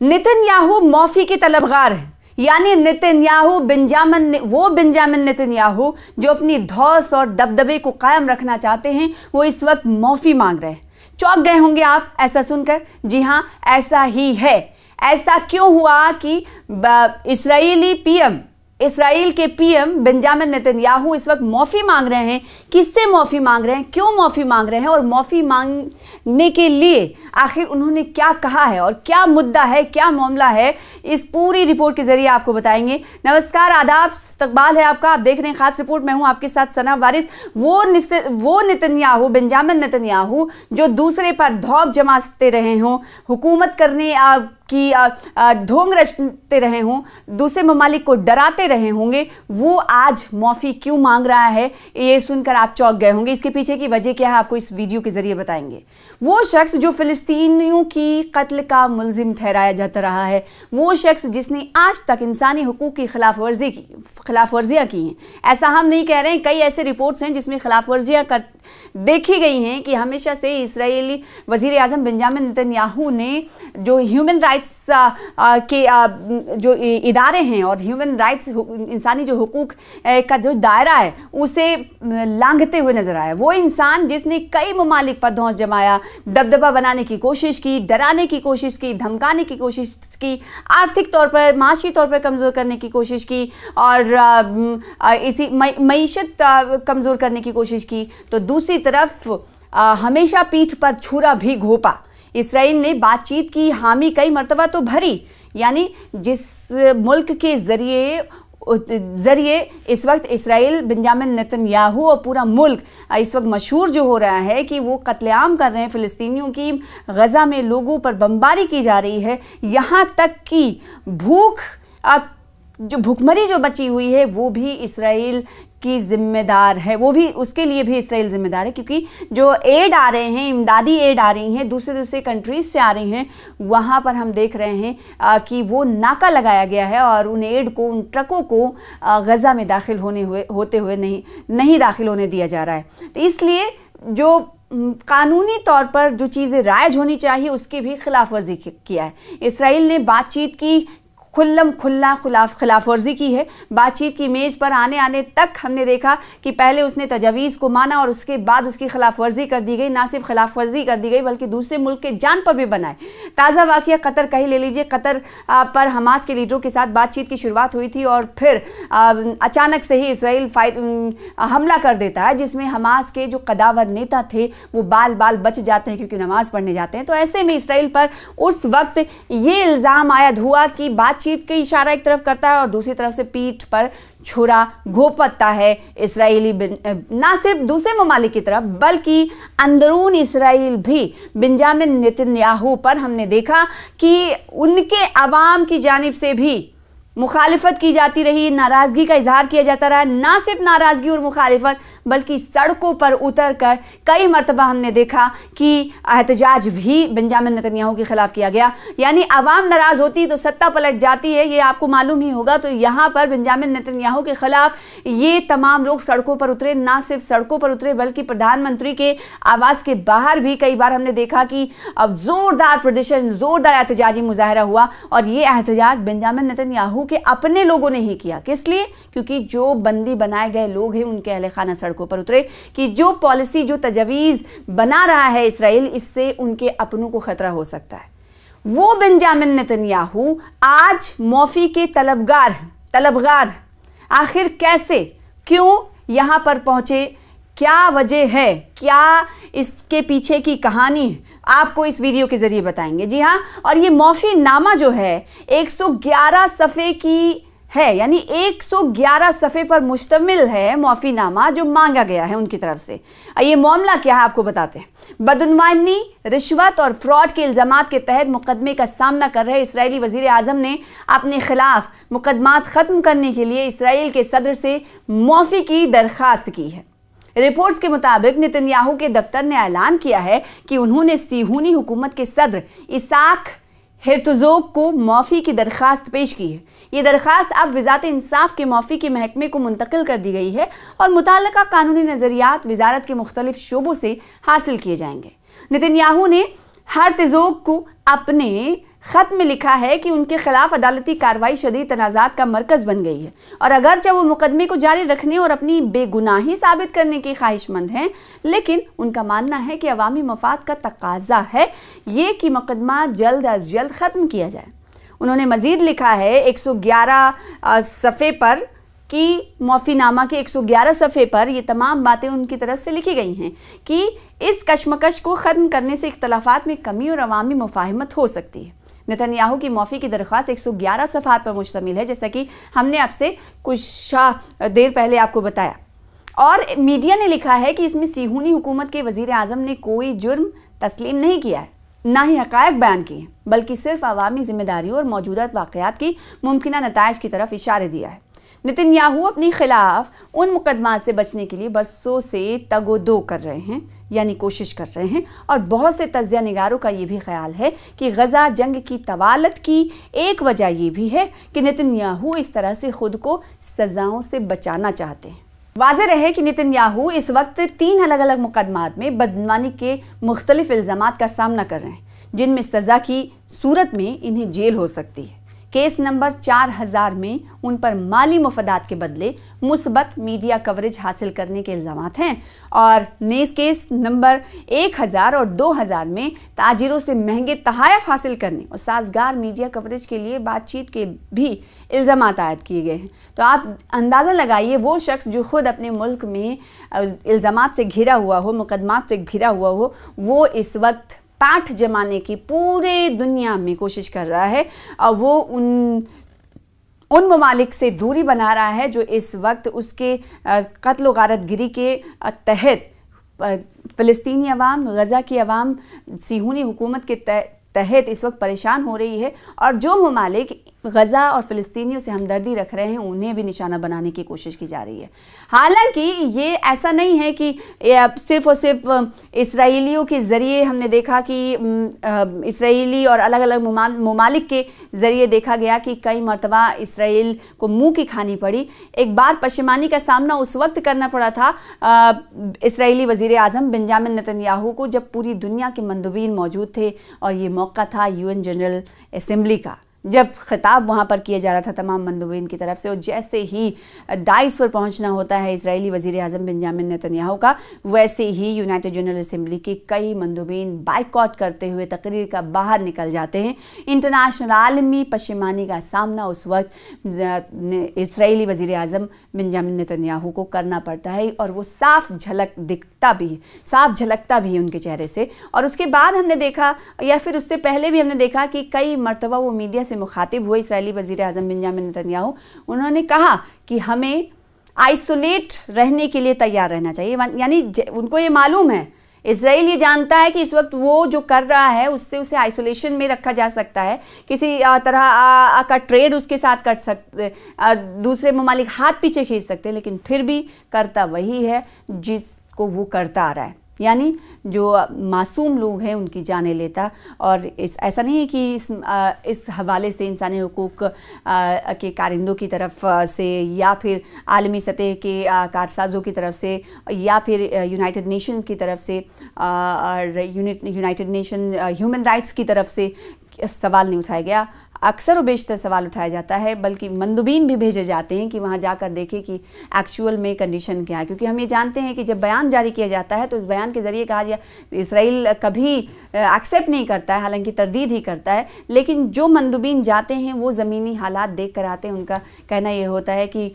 Netanyahu मौफी के तलबगार हैं, यानी नेतन्याहू वो बेंजामिन नेतन्याहू जो अपनी धौस और दबदबे को कायम रखना चाहते हैं, वो इस वक्त मौफी मांग रहे हैं। चौंक गए होंगे आप ऐसा सुनकर। जी हाँ, ऐसा ही है। ऐसा क्यों हुआ कि इसराइल के पीएम बेंजामिन नेतन्याहू इस वक्त मौफी मांग रहे हैं। किससे मौफी मांग रहे हैं, क्यों मौफी मांग रहे हैं, और मौफी मांगने के लिए आखिर उन्होंने क्या कहा है और क्या मुद्दा है, क्या मामला है, इस पूरी रिपोर्ट के जरिए आपको बताएंगे। नमस्कार, आदाब, इस्तकबाल है आपका। आप देख रहे हैं खास रिपोर्ट। मैं हूं आपके साथ सना वारिस। वो नेतन्याहू, बेंजामिन नेतन्याहू जो दूसरे पर धौप जमाते रहे हों, हुकूमत करने की ढोंग रचते रहे हों, दूसरे ममालिक को डराते रहे होंगे, वो आज मौफी क्यों मांग रहा है, ये सुनकर आप चौंक गए होंगे। इसके पीछे की वजह क्या है, आपको इस वीडियो के जरिए बताएंगे। वो शख्स जो फिलिस्तीनियों की कत्ल का मुलजिम ठहराया जाता रहा है, वो शख्स जिसने आज तक इंसानी हुकूक की खिलाफवर्जियाँ की हैं। ऐसा हम नहीं कह रहे हैं, कई ऐसे रिपोर्ट्स हैं जिसमें खिलाफवर्जियाँ देखी गई हैं कि हमेशा से इस्राएली वज़ीर आज़म बेंजामिन नेतन्याहू ने जो ह्यूमन राइट्स के जो इदारे हैं और ह्यूमन राइट्स इंसानी जो हुकूक का जो दायरा है उसे लांघते हुए नजर आया। वो इंसान जिसने कई ममालिक पर धौंस जमाया, दबदबा बनाने की कोशिश की, डराने की कोशिश की, धमकाने की कोशिश की, आर्थिक तौर पर, माशी तौर पर कमज़ोर करने की कोशिश की और इसी मईशत कमज़ोर करने की कोशिश की, तो दूसरी तरफ हमेशा पीठ पर छुरा भी घोंपा। इसराइल ने बातचीत की हामी कई मर्तबा तो भरी, यानी जिस मुल्क के ज़रिए इस वक्त इसराइल, बेंजामिन नेतन्याहू और पूरा मुल्क इस वक्त मशहूर जो हो रहा है कि वो कत्लेआम कर रहे हैं फ़िलिस्तीनियों की, गज़ा में लोगों पर बमबारी की जा रही है, यहाँ तक कि भूखमरी जो बची हुई है वो भी इसराइल की जिम्मेदार है, वो भी उसके लिए भी इसराइल जिम्मेदार है, क्योंकि जो एड आ रहे हैं, इमदादी एड आ रही हैं, दूसरे कंट्रीज से आ रही हैं, वहाँ पर हम देख रहे हैं कि वो नाका लगाया गया है और उन एड को, उन ट्रकों को गज़ा में दाखिल होते हुए नहीं दाखिल होने दिया जा रहा है। तो इसलिए जो कानूनी तौर पर जो चीज़ें राइज होनी चाहिए उसकी भी खिलाफ वर्जी किया है। इसराइल ने बातचीत की, खिलाफ वर्जी की है। बातचीत की मेज़ पर आने तक हमने देखा कि पहले उसने तजवीज़ को माना और उसके बाद उसकी खिलाफ वर्जी कर दी गई। ना सिर्फ खिलाफ वर्जी कर दी गई बल्कि दूसरे मुल्क के जान पर भी बनाए। ताज़ा वाक़या कतर का ही ले लीजिए। कतर पर हमास के लीडरों के साथ बातचीत की शुरुआत हुई थी और फिर अचानक से ही इसराइल हमला कर देता है, जिसमें हमास के जो कदावर नेता थे वो बाल बच जाते हैं क्योंकि नमाज़ पढ़ने जाते हैं। तो ऐसे में इसराइल पर उस वक्त ये इल्ज़ाम आयद हुआ कि बातचीत का इशारा एक तरफ करता है और दूसरी तरफ से पीठ पर छुरा घोंपता है इसराइली, ना सिर्फ दूसरे ममालिक की तरफ बल्कि अंदरून इसराइल भी। बेंजामिन नेतन्याहू पर हमने देखा कि उनके अवाम की जानिब से भी मुखालिफत की जाती रही, नाराज़गी का इजहार किया जाता रहा। ना सिर्फ नाराज़गी और मुखालिफत बल्कि सड़कों पर उतर कर कई मरतबा हमने देखा कि एहतजाज भी बेंजामिन नेतन्याहू के ख़िलाफ़ किया गया। यानी अवाम नाराज़ होती तो सत्ता पलट जाती है, ये आपको मालूम ही होगा। तो यहाँ पर बेंजामिन नेतन्याहू के ख़िलाफ़ ये तमाम लोग सड़कों पर उतरे। ना सिर्फ सड़कों पर उतरे बल्कि प्रधानमंत्री के आवास के बाहर भी कई बार हमने देखा कि अब ज़ोरदार प्रदर्शन, ज़ोरदार एहतजाजी मुजाहरा हुआ। और ये एहतजाज बेंजामिन नेतन्याहू के अपने लोगों ने ही किया। किस लिए? क्योंकि जो बंदी बनाए गए लोग हैं उनके अहले खाना सड़कों पर उतरे कि जो पॉलिसी, जो तजवीज़ बना रहा है इसराइल, इससे उनके अपनों को खतरा हो सकता है। वो बेंजामिन नेतन्याहू आज मौफी के तलबगार आखिर कैसे, क्यों यहाँ पर पहुंचे, क्या वजह है, क्या इसके पीछे की कहानी है, आपको इस वीडियो के जरिए बताएंगे। जी हाँ, और ये मौफी नामा जो है 111 सफ़े की है, यानी 111 सफ़े पर मुश्तमिल है मौफी नामा जो मांगा गया है उनकी तरफ से। ये मामला क्या है आपको बताते हैं। बदनवानी, रिश्वत और फ्रॉड के इल्ज़ामात के तहत मुकदमे का सामना कर रहे इसराइली वज़ीर आज़म ने अपने खिलाफ मुकदमात ख़त्म करने के लिए इसराइल के सदर से मौफी की दरख्वास्त की है। रिपोर्ट्स के मुताबिक नेतन्याहू के दफ्तर ने ऐलान किया है कि उन्होंने सिहूनी हुकूमत के सदर इसाक हेर्तोग को मौफी की दरख्वास्त पेश की है। ये दरख्वास्त अब वज़ारत इंसाफ के मौफी के महकमे को मुंतकिल कर दी गई है और मुताल्लिका कानूनी नज़रियात वज़ारत के मुख्तलिफ शोबों से हासिल किए जाएंगे। नेतन्याहू ने हेर्तोग को अपने خط میں لکھا ہے کہ ان کے خلاف عدالتی کارروائی شدید تنازعات کا مرکز بن گئی ہے، اور اگرچہ وہ مقدمے کو جاری رکھنے اور اپنی بے گناہی ثابت کرنے کے خواہش مند ہیں، لیکن ان کا ماننا ہے کہ عوامی مفاد کا تقاضا ہے یہ کہ مقدمہ جلد از جلد ختم کیا جائے۔ انہوں نے مزید لکھا ہے 111 صفحے پر کہ معافی نامہ کے 111 صفحے پر یہ تمام باتیں ان کی طرف سے لکھی گئی ہیں کہ اس کشمکش کو ختم کرنے سے اختلافات میں کمی اور عوامی مفاہمت ہو سکتی ہے۔ نتن یاہو کی معافی کی درخواست 111 صفحات پر مشتمل ہے، جیسا کہ ہم نے آپ سے کچھ دیر پہلے آپ کو بتایا، اور میڈیا نے لکھا ہے کہ اس میں صہیونی حکومت کے وزیر اعظم نے کوئی جرم تسلیم نہیں کیا ہے، نہ ہی حقائق بیان کیے ہیں، بلکہ صرف عوامی ذمہ داریوں اور موجودہ واقعات کی ممکنہ نتائج کی طرف اشارہ دیا ہے۔ نتن یاہو اپنے خلاف ان مقدمات سے بچنے کے لیے برسوں سے تگ و دو کر رہے ہیں، یعنی کوشش کر رہے ہیں، اور بہت سے تجزیہ نگاروں کا یہ بھی خیال ہے کہ غزہ جنگ کی طوالت کی ایک وجہ یہ بھی ہے کہ نتن یاہو اس طرح سے خود کو سزاؤں سے بچانا چاہتے ہیں۔ واضح رہے کہ نتن یاہو اس وقت 3 الگ الگ مقدمات میں بدعنوانی کے مختلف الزامات کا سامنا کر رہے ہیں، جن میں سزا کی صورت میں انہیں جیل ہو سکتی ہے۔ کیس نمبر 4000 میں ان پر مالی مفادات کے بدلے مثبت میڈیا کوریج حاصل کرنے کے الزامات ہیں، اور نیز کیس نمبر 1000 اور 2000 میں تاجروں سے مہنگے تحائف حاصل کرنے اور سازگار میڈیا کوریج کے لیے بات چیت کے بھی الزامات عائد کیے گئے ہیں۔ تو آپ اندازہ لگائیے، وہ شخص جو خود اپنے ملک میں الزامات سے گھرا ہوا ہو، مقدمات سے گھرا ہوا ہو، وہ اس وقت پاٹھ جمانے کی پورے دنیا میں کوشش کر رہا ہے، اور وہ ان ممالک سے دوری بنا رہا ہے جو اس وقت اس کے قتل و غارت گری کے تحت فلسطینی عوام، غزہ کی عوام صہیونی حکومت کے تحت اس وقت پریشان ہو رہی ہے، اور جو ممالک غزہ اور فلسطینیوں سے ہمدردی رکھ رہے ہیں انہیں بھی نشانہ بنانے کی کوشش کی جا رہی ہے۔ حالانکہ یہ ایسا نہیں ہے کہ صرف اور صرف اسرائیلیوں کے ذریعے ہم نے دیکھا کہ اسرائیلی اور الگ الگ ممالک کے ذریعے دیکھا گیا کہ کئی مرتبہ اسرائیل کو منہ کی کھانی پڑی۔ ایک بار پشیمانی کا سامنا اس وقت کرنا پڑا تھا اسرائیلی وزیر اعظم بنجامن نتن یاہو کو، جب پوری دنیا کے مندوبین موجود تھے، اور یہ موقع تھا UN جنرل اسمبلی کا، جب خطاب وہاں پر کیا جا رہا تھا تمام مندوبین کی طرف سے، اور جیسے ہی ڈائس پر پہنچنا ہوتا ہے اسرائیلی وزیر اعظم بنجامن نتن یاہو کا، ویسے ہی یونائٹڈ جنرل اسمبلی کے کئی مندوبین بائیکاٹ کرتے ہوئے تقریر کا باہر نکل جاتے ہیں۔ انٹرنیشنل عالمی پشیمانی کا سامنا اس وقت اسرائیلی وزیر اعظم بنجامن نتن یاہو کو کرنا پڑتا ہے، اور وہ صاف جھلکتا بھی ہے ان کے چہرے سے۔ اور اس کے بعد ہم نے دیکھا، یا پھر اس سے پہلے بھی ہم نے دیکھا کہ کئی مرتبہ وہ میڈیا سے مخاطب ہوئے اسرائیلی وزیر اعظم بنجامن نتن یاہو، انہوں نے کہا کہ ہمیں آئسولیٹ رہنے کے لیے تیار رہنا چاہیے، یعنی ان کو یہ معلوم ہے، اسرائیل یہ جانتا ہے کہ اس وقت وہ جو کر رہا ہے اس سے اسے آئسولیشن میں رکھا جا سکتا ہے، کسی طرح کا ٹریڈ اس کے ساتھ کر سکتے، دوسرے ممالک ہاتھ پیچھے کھینچ سکتے، لیکن پھر بھی کرتا وہی ہے جس کو وہ کرتا آ رہا ہے، یعنی جو معصوم لوگ ہیں ان کی جانیں لیتا۔ اور ایسا نہیں ہے کہ اس حوالے سے انسانی حقوق کے کارندوں کی طرف سے، یا پھر عالمی سطح کے کارسازوں کی طرف سے، یا پھر یونائٹڈ نیشنز کی طرف سے، اور یونائٹڈ نیشن ہیومن رائٹس کی طرف سے سوال نہیں اٹھایا گیا۔ اکثر و بیشتر سوال اٹھایا جاتا ہے، بلکہ مندوبین بھی بھیجے جاتے ہیں کہ وہاں جا کر دیکھیں کہ ایکچول میں کنڈیشن کیا ہے، کیونکہ ہم یہ جانتے ہیں کہ جب بیان جاری کیا جاتا ہے تو اس بیان کے ذریعے کہا جائے اسرائیل کبھی ایکسیپٹ نہیں کرتا ہے، حالانکہ تردید ہی کرتا ہے، لیکن جو مندوبین جاتے ہیں وہ زمینی حالات دیکھ کر آتے ہیں۔ ان کا کہنا یہ ہوتا ہے کہ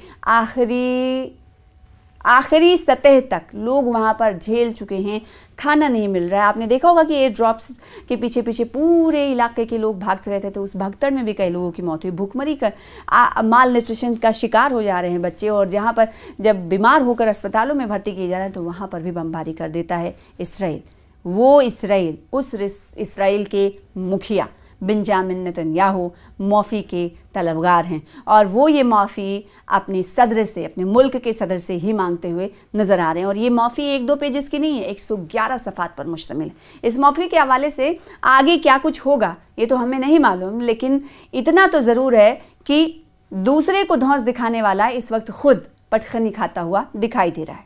آخری سطح تک لوگ وہاں پر جھیل چکے ہیں، کھانا نہیں مل رہا ہے۔ آپ نے دیکھا ہوگا کہ ایئر ڈراپس کے پیچھے پیچھے پورے علاقے کے لوگ بھاگتے رہتے تھے، اس بھگدڑ میں بھی کئی لوگوں کی موت ہوئی، بھوک مری کا مال نیوٹریشن کا شکار ہو جا رہے ہیں بچے، اور جہاں پر جب بیمار ہو کر اسپتالوں میں بھرتی کیے جا رہے ہیں تو وہاں پر بھی بمباری کر دیتا ہے اسرائیل۔ وہ اسرائیل، اس اسرائیل کے مکھیا بنجامن نتن یاہو معافی کے طلبگار ہیں، اور وہ یہ معافی اپنے صدر سے، اپنے ملک کے صدر سے ہی مانگتے ہوئے نظر آ رہے ہیں، اور یہ معافی 1-2 پیجز کی نہیں ہے، 111 صفحات پر مشتمل ہے۔ اس معافی کے حوالے سے آگے کیا کچھ ہوگا یہ تو ہمیں نہیں معلوم، لیکن اتنا تو ضرور ہے کہ دوسرے کو دھونس دکھانے والا اس وقت خود پٹخنی کھاتا ہوا دکھائی دے رہا ہے۔